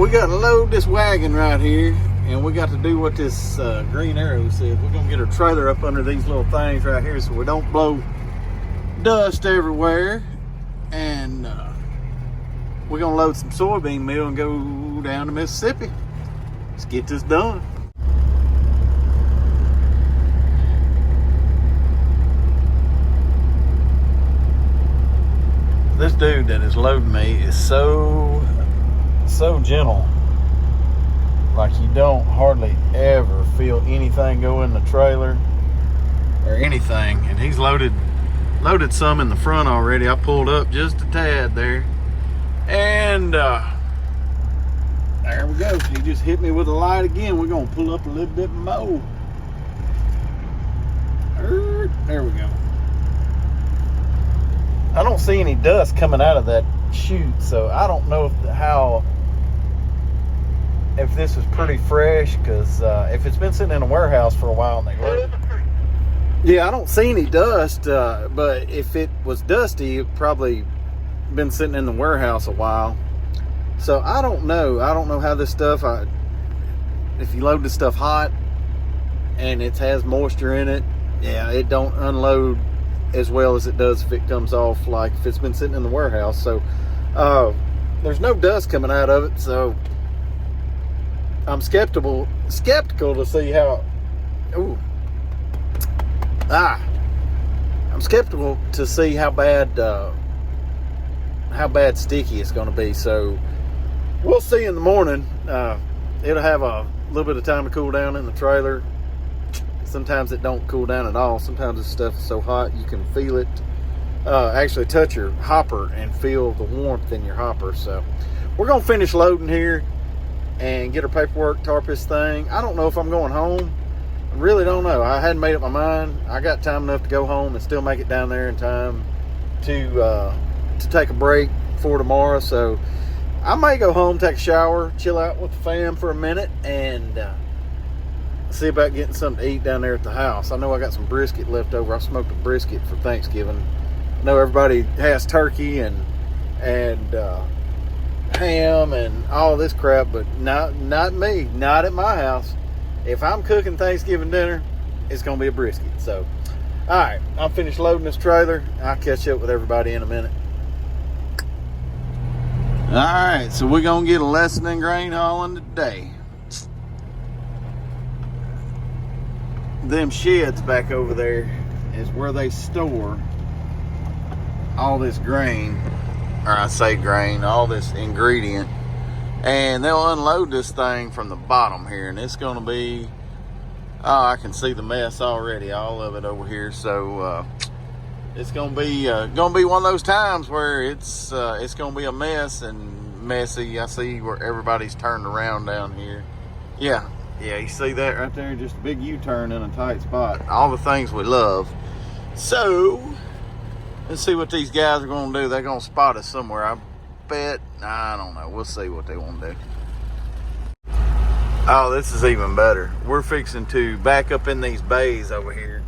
we got to load this wagon right here, and we got to do what this green arrow says. We're gonna get our trailer up under these little things right here so we don't blow dust everywhere. And we're gonna load some soybean meal and go down to Mississippi. Let's get this done. This dude that is loading me is so gentle. Like you don't hardly ever feel anything go in the trailer or anything. And he's loaded some in the front already. I pulled up just a tad there. And there we go. He just hit me with a light again. We're gonna pull up a little bit more. There we go. I don't see any dust coming out of that chute, so I don't know if this is pretty fresh, because if it's been sitting in a warehouse for a while and they load. Yeah, I don't see any dust, but if it was dusty, it probably been sitting in the warehouse a while. So I don't know how this stuff, if you load this stuff hot and it has moisture in it, yeah, it don't unload as well as it does if it comes off like if it's been sitting in the warehouse. So there's no dust coming out of it, so I'm skeptical to see how I'm skeptical to see how bad sticky it's going to be. So we'll see in the morning. It'll have a little bit of time to cool down in the trailer. Sometimes it don't cool down at all. Sometimes this stuff is so hot you can feel it. Actually touch your hopper and feel the warmth in your hopper. So we're going to finish loading here and get our paperwork, tarp this thing. I don't know if I'm going home. I really don't know. I hadn't made up my mind. I got time enough to go home and still make it down there in time to take a break for tomorrow. So I may go home, take a shower, chill out with the fam for a minute, and see about getting something to eat down there at the house. I know I got some brisket left over. I smoked a brisket for Thanksgiving. I know everybody has turkey and ham and all this crap, but not me, not at my house. If I'm cooking Thanksgiving dinner, it's gonna be a brisket. So all right, I'm finished loading this trailer. I'll catch up with everybody in a minute. All right, so we're gonna get a lesson in grain hauling today. Them sheds back over there is where they store all this grain, or I say grain, all this ingredient, and they'll unload this thing from the bottom here, and it's going to be, I can see the mess already, all of it over here. So it's going to be one of those times where it's going to be a mess and messy. I see where everybody's turned around down here. Yeah, you see that right there? Just a big U-turn in a tight spot. All the things we love. So let's see what these guys are going to do. They're going to spot us somewhere. I bet. I don't know. We'll see what they want to do. Oh, this is even better. We're fixing to back up in these bays over here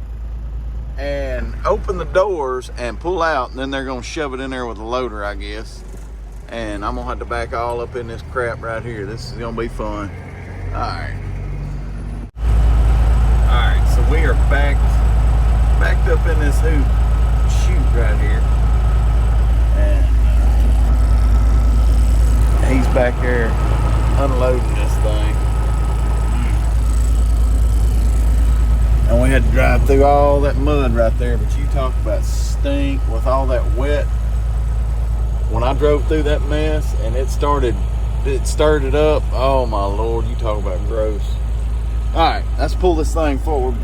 and open the doors and pull out, and then they're going to shove it in there with a loader, I guess. And I'm going to have to back all up in this crap right here. This is going to be fun. All right. Alright, so we are backed up in this chute right here, and he's back there unloading this thing, and we had to drive through all that mud right there. But you talk about stink with all that wet. When I drove through that mess and it stirred it up, oh my Lord, you talk about gross. Alright, let's pull this thing forward.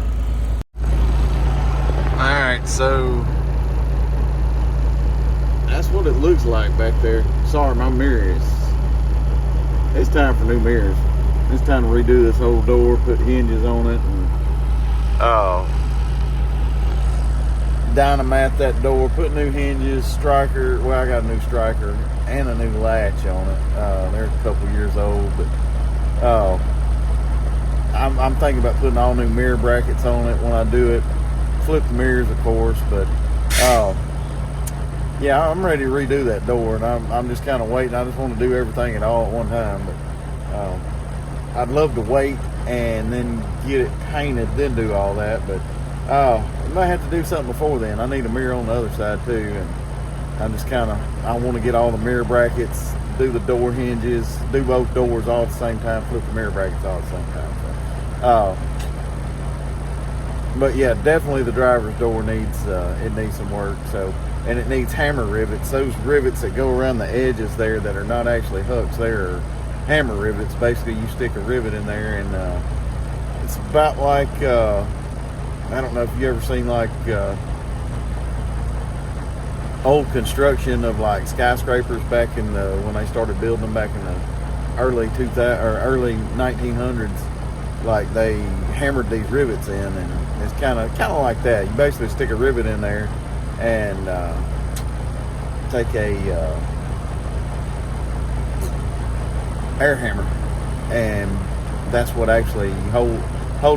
Alright, so that's what it looks like back there. Sorry, my mirror it's time for new mirrors. It's time to redo this whole door, put hinges on it, and dynamite that door, put new hinges, striker. Well, I got a new striker and a new latch on it. They're a couple years old, but I'm thinking about putting all new mirror brackets on it when I do it. Flip the mirrors, of course, but yeah, I'm ready to redo that door, and I'm just kind of waiting. I just want to do everything at all at one time, but I'd love to wait and then get it painted, then do all that, but I might have to do something before then. I need a mirror on the other side too, and I just I want to get all the mirror brackets, do the door hinges, do both doors all at the same time, flip the mirror brackets all at the same time. So, but yeah, definitely the driver's door needs it needs some work. So, and it needs hammer rivets. Those rivets that go around the edges there that are not actually hooks, they're hammer rivets. Basically, you stick a rivet in there, and it's about like I don't know if you ever seen like old construction of like skyscrapers back in the when they started building them back in the early 2000 or early 1900s. Like they hammered these rivets in, and it's kind of like that. You basically stick a rivet in there and take a air hammer, and that's what actually hold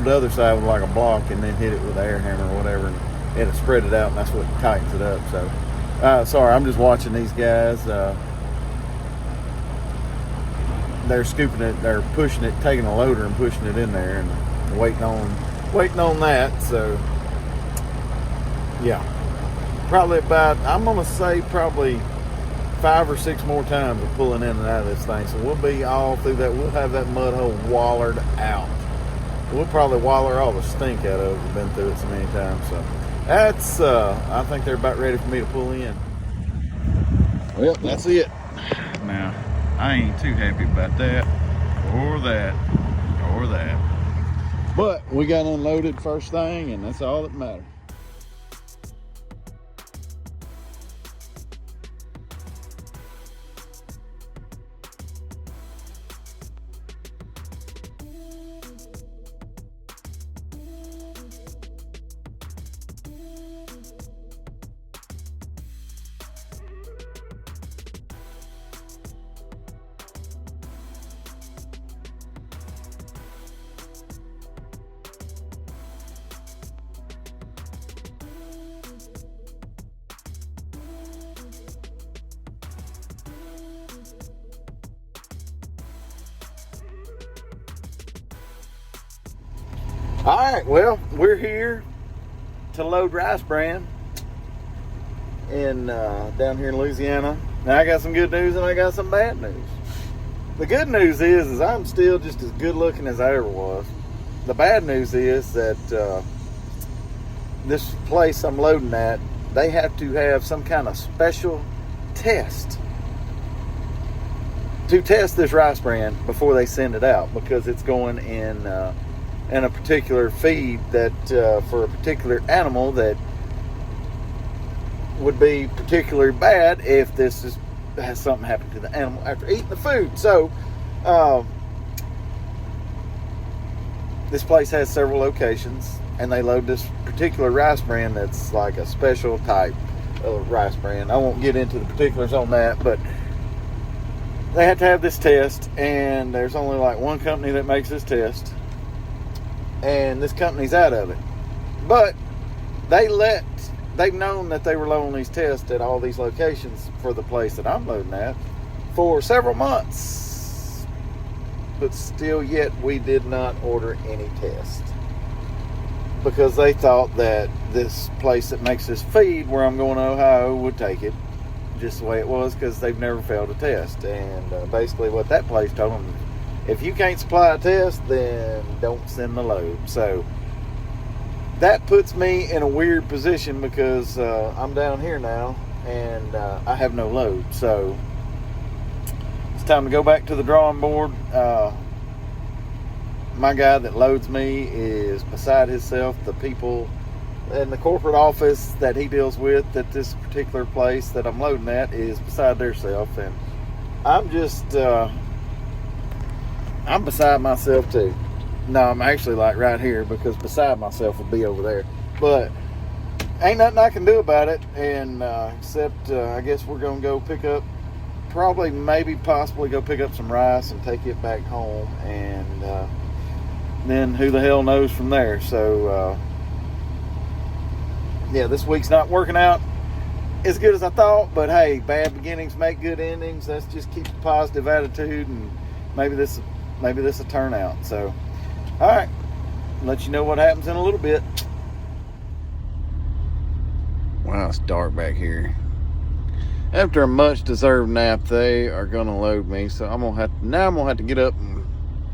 the other side with like a block, and then hit it with an air hammer or whatever, and it'll spread it out, and that's what tightens it up. So sorry, I'm just watching these guys. They're scooping it, they're pushing it, taking a loader and pushing it in there, and waiting on that. So yeah, probably about, I'm gonna say probably 5 or 6 more times of pulling in and out of this thing. So we'll be all through that. We'll have that mud hole wallered out. We'll probably waller all the stink out of it. We've been through it so many times. So that's I think they're about ready for me to pull in. Well, that's it. Now, I ain't too happy about that or that or that. But we got unloaded first thing, and that's all that matters. All right, well, we're here to load rice bran in down here in Louisiana. Now I got some good news and I got some bad news. The good news is I'm still just as good looking as I ever was. The bad news is that this place I'm loading at, they have to have some kind of special test to test this rice bran before they send it out, because it's going in a particular feed that for a particular animal that would be particularly bad if has something happen to the animal after eating the food. So this place has several locations, and they load this particular rice bran that's like a special type of rice bran. I won't get into the particulars on that, but they have to have this test, and there's only like one company that makes this test, and this company's out of it. But they've known that they were loading these tests at all these locations for the place that I'm loading at for several months, but still yet we did not order any tests, because they thought that this place that makes this feed where I'm going to Ohio would take it just the way it was, because they've never failed a test. And basically what that place told them, if you can't supply a test, then don't send the load. So that puts me in a weird position, because I'm down here now and I have no load. So it's time to go back to the drawing board. My guy that loads me is beside himself. The people in the corporate office that he deals with at this particular place that I'm loading at is beside their self, and I'm just I'm beside myself too. No, I'm actually like right here, because beside myself would be over there, but ain't nothing I can do about it. And except I guess we're gonna go pick up, possibly go pick up some rice and take it back home, and then who the hell knows from there. So yeah, this week's not working out as good as I thought, but hey, bad beginnings make good endings. Let's just keep a positive attitude, and maybe this maybe this will turn out. So, all right, let you know what happens in a little bit. Wow, it's dark back here. After a much deserved nap, they are gonna load me, so I'm gonna have to get up and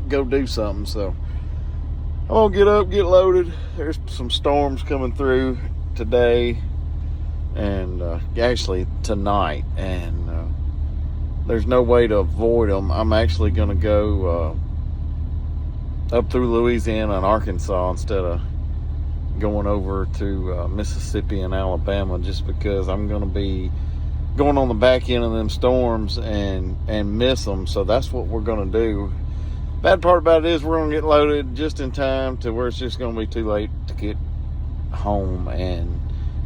go do something. So I'm gonna get up, get loaded. There's some storms coming through today and actually tonight, and there's no way to avoid them. I'm actually gonna go up through Louisiana and Arkansas instead of going over to Mississippi and Alabama, just because I'm gonna be going on the back end of them storms and miss them. So that's what we're going to do. Bad part about it is we're going to get loaded just in time to where it's just going to be too late to get home, and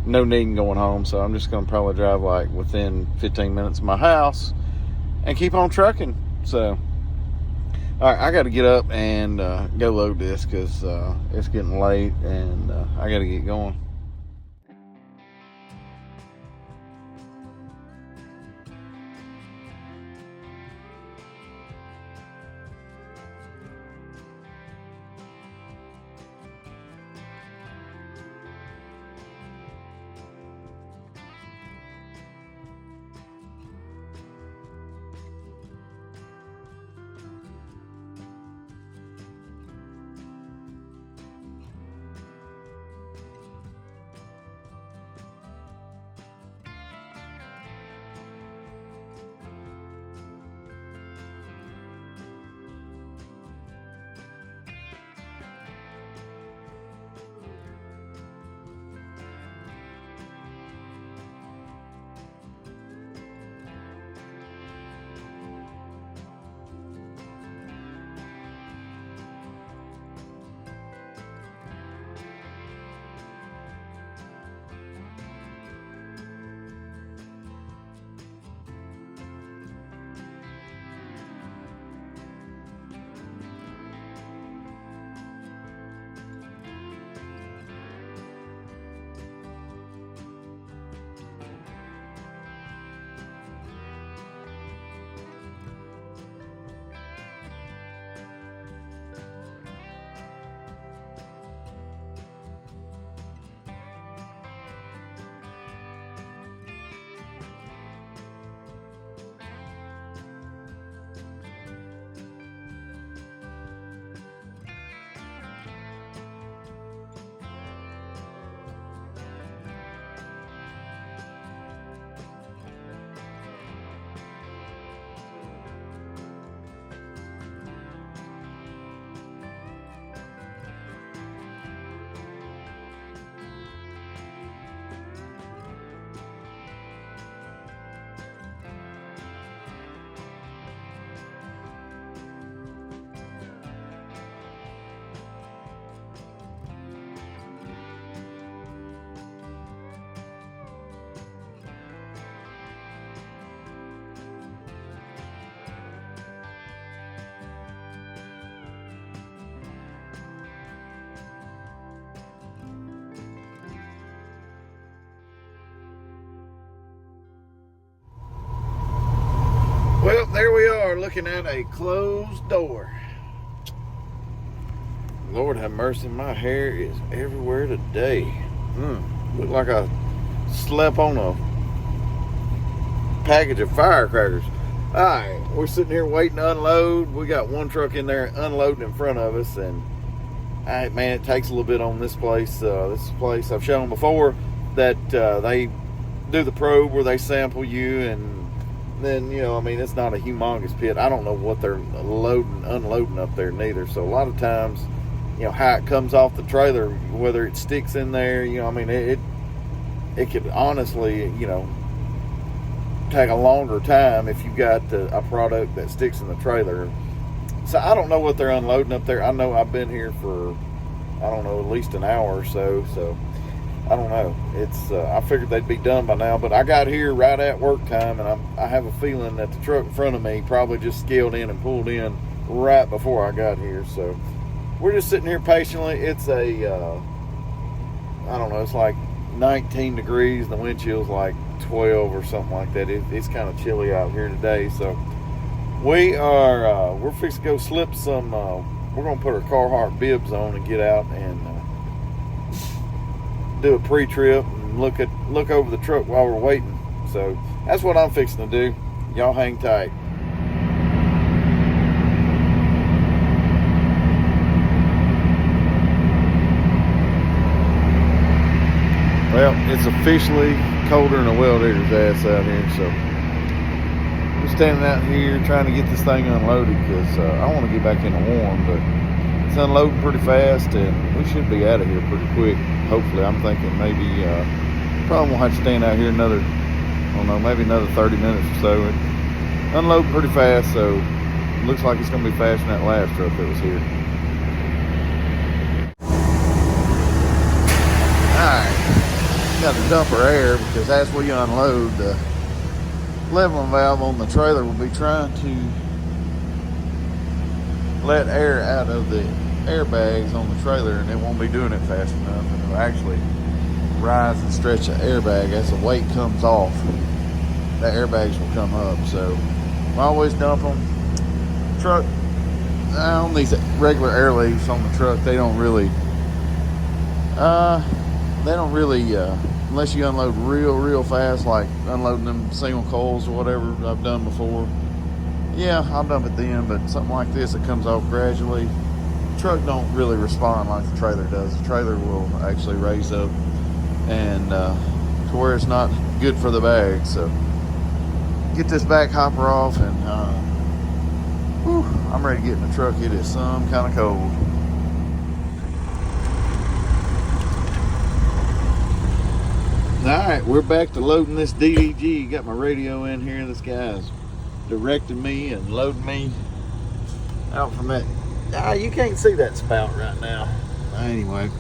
no need in going home. So I'm just going to probably drive like within 15 minutes of my house and keep on trucking. So all right, I got to get up and go load this because it's getting late, and I got to get going. Well, there we are, looking at a closed door. Lord have mercy, my hair is everywhere today. Look like I slept on a package of firecrackers. Alright, we're sitting here waiting to unload. We got one truck in there unloading in front of us, and man, it takes a little bit on this place. This place I've shown before that they do the probe where they sample you, and then, you know, I mean, it's not a humongous pit. I don't know what they're loading, unloading up there neither. So a lot of times, you know, how it comes off the trailer, whether it sticks in there, you know, I mean, it could honestly, you know, take a longer time if you got a product that sticks in the trailer. So I don't know what they're unloading up there. I know I've been here for, I don't know, at least an hour or so. So I don't know. It's I figured they'd be done by now, but I got here right at work time, and I have a feeling that the truck in front of me probably just scaled in and pulled in right before I got here. So we're just sitting here patiently. It's I don't know, it's like 19 degrees, and the wind chill's like 12 or something like that. It's kind of chilly out here today, so We're fixing to go slip some. We're gonna put our Carhartt bibs on and get out and do a pre-trip and look over the truck while we're waiting. So that's what I'm fixing to do. Y'all hang tight. Well, it's officially colder than a well digger's ass out here, so we're standing out here trying to get this thing unloaded because I want to get back in the warm, but it's unloading pretty fast and we should be out of here pretty quick. Hopefully, I'm thinking maybe probably won't have to stand out here another, I don't know, maybe another 30 minutes or so. It unloading pretty fast, so it looks like it's going to be faster than that last truck that was here. Alright, got to dump our air because as we unload, the leveling valve on the trailer will be trying to let air out of the airbags on the trailer, and it won't be doing it fast enough, and it'll actually rise and stretch the airbag. As the weight comes off, the airbags will come up. So I always dump them. Truck, on these regular air leaves on the truck, they don't really unless you unload real fast, like unloading them single coils or whatever I've done before. Yeah, I'll dump it then, but something like this that comes off gradually, the truck don't really respond like the trailer does. The trailer will actually raise up and to where it's not good for the bag. So get this back hopper off and I'm ready to get in the truck. It is some kind of cold. Alright, we're back to loading this DDG. Got my radio in here. This guy's directing me and loading me out from that. You can't see that spout right now. Anyway,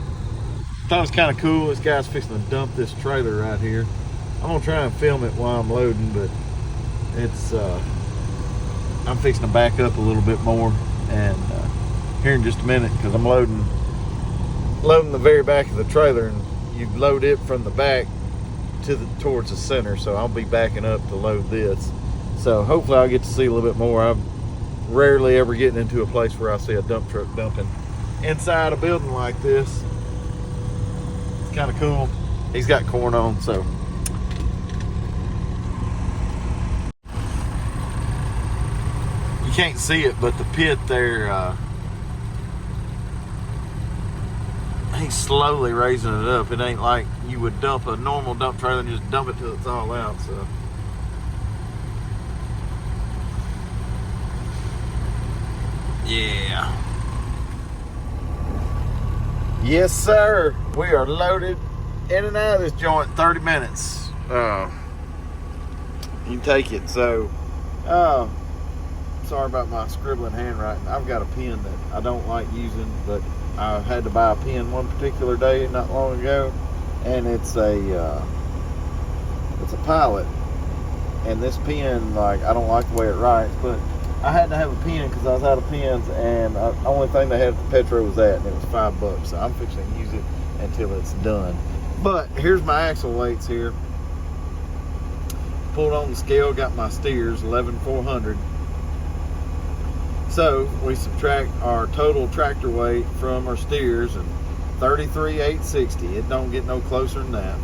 thought it was kind of cool. This guy's fixing to dump this trailer right here. I'm gonna try and film it while I'm loading, but it's I'm fixing to back up a little bit more, and here in just a minute, because I'm loading the very back of the trailer, and you load it from the back towards the center, so I'll be backing up to load this. So hopefully I'll get to see a little bit more. I'm rarely ever getting into a place where I see a dump truck dumping inside a building like this. It's kind of cool. He's got corn on, so you can't see it, but the pit there, he's slowly raising it up. It ain't like you would dump a normal dump trailer and just dump it till it's all out. So yeah, yes sir, we are loaded in and out of this joint in 30 minutes. You can take it. So sorry about my scribbling handwriting. I've got a pen that I don't like using, but I had to buy a pen one particular day not long ago, and it's a Pilot, and this pen, like, I don't like the way it writes, but I had to have a pen because I was out of pens, and the only thing they had at the Petro was that, and it was $5. So I'm fixing to use it until it's done. But here's my axle weights here. Pulled on the scale, got my steers 11,400. So we subtract our total tractor weight from our steers, and 33,860. It don't get no closer than that.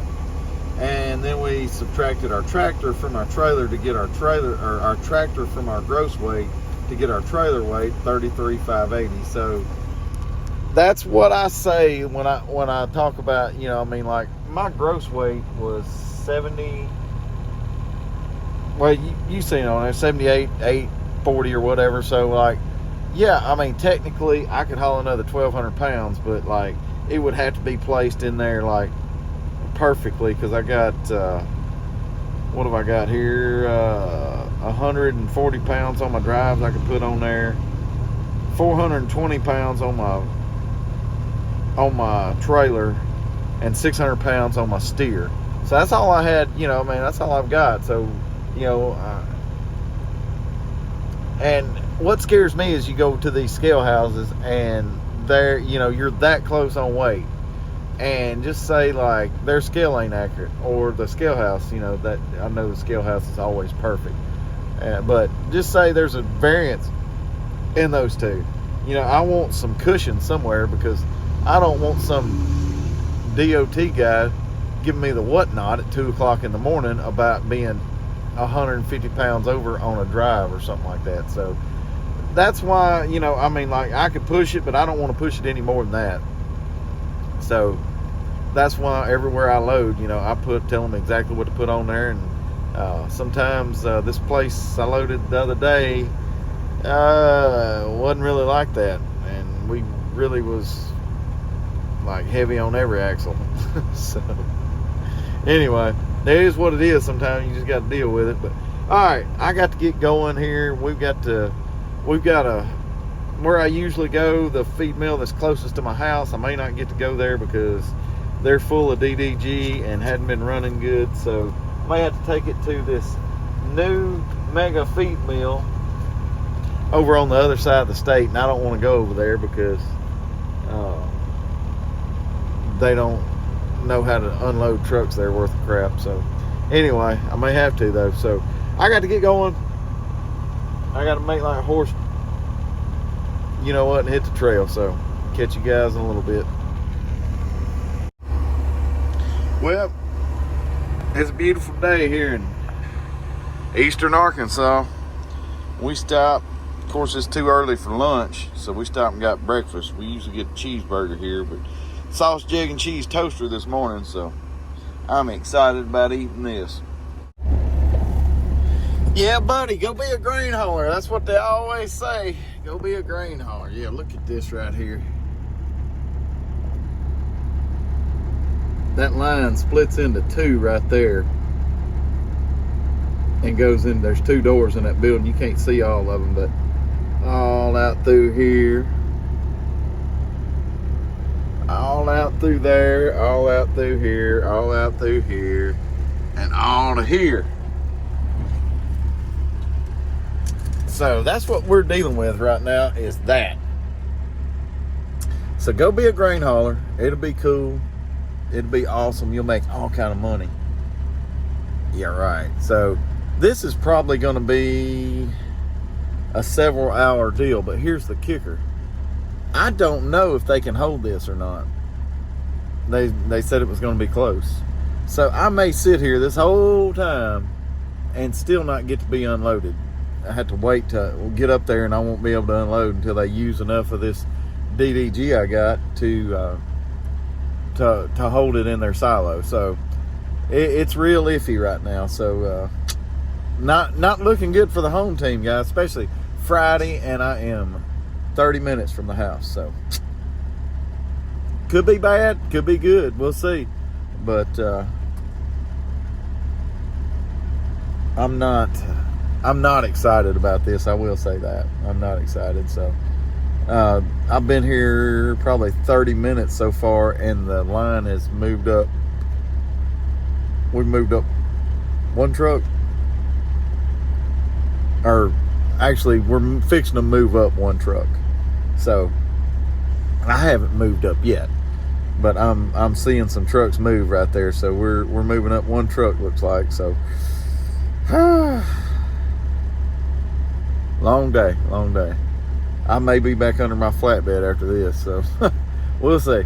And then we subtracted our tractor from our trailer to get our trailer, or our tractor from our gross weight to get our trailer weight, 33,580. So that's what I say when I talk about, you know, I mean, like, my gross weight was 70. Well, you seen on there 78,840 or whatever. So, like, yeah, I mean, technically I could haul another 1,200 pounds, but like, it would have to be placed in there like perfectly, because I got what have I got here, 140 pounds on my drives I could put on there, 420 pounds on my trailer, and 600 pounds on my steer. So that's all I had, you know, I mean, that's all I've got. So, you know, and what scares me is you go to these scale houses and they're, you know, you're that close on weight, and just say like their scale ain't accurate, or the scale house, you know, that I know the scale house is always perfect, But just say there's a variance in those two. You know, I want some cushion somewhere, because I don't want some DOT guy giving me the whatnot at 2 o'clock in the morning about being 150 pounds over on a drive or something like that. So that's why, you know, I mean, like, I could push it, but I don't want to push it any more than that. So that's why everywhere I load, you know, I tell them exactly what to put on there. And sometimes this place I loaded the other day wasn't really like that, and we really was like heavy on every axle. So anyway, it is what it is. Sometimes you just got to deal with it. But all right, I got to get going here. We've got where I usually go, the feed mill that's closest to my house. I may not get to go there because they're full of DDG and hadn't been running good. So I may have to take it to this new mega feed mill over on the other side of the state, and I don't want to go over there because they don't know how to unload trucks there worth of crap. So anyway, I may have to though. So I got to get going. I got to make like a horse, you know what, and hit the trail. So catch you guys in a little bit. Well, it's a beautiful day here in eastern Arkansas. We stopped. Of course, it's too early for lunch, so we stopped and got breakfast. We usually get a cheeseburger here, but sausage, egg, and cheese toaster this morning, so I'm excited about eating this. Yeah, buddy, go be a grain hauler. That's what they always say. Go be a grain hauler. Yeah, look at this right here. That line splits into two right there and goes in. There's two doors in that building. You can't see all of them, but all out through here, all out through there, all out through here, all out through here, and all to here. So that's what we're dealing with right now, is that. So go be a grain hauler. It'll be cool. It'll be awesome. You'll make all kind of money. Yeah, right. So this is probably going to be a several hour deal, but here's the kicker. I don't know if they can hold this or not. They said it was going to be close. So I may sit here this whole time and still not get to be unloaded. I have to wait to get up there, and I won't be able to unload until they use enough of this DDG I got to hold it in their silo. So it's real iffy right now. So not looking good for the home team, guys, especially Friday, and I am 30 minutes from the house. So could be bad, could be good. We'll see. But I'm not excited about this. I will say that. I'm not excited. So I've been here probably 30 minutes so far, and the line has moved up. We've moved up one truck. Or actually, we're fixing to move up one truck. So I haven't moved up yet, but I'm seeing some trucks move right there. So we're moving up one truck, looks like. So long day. I may be back under my flatbed after this, so we'll see.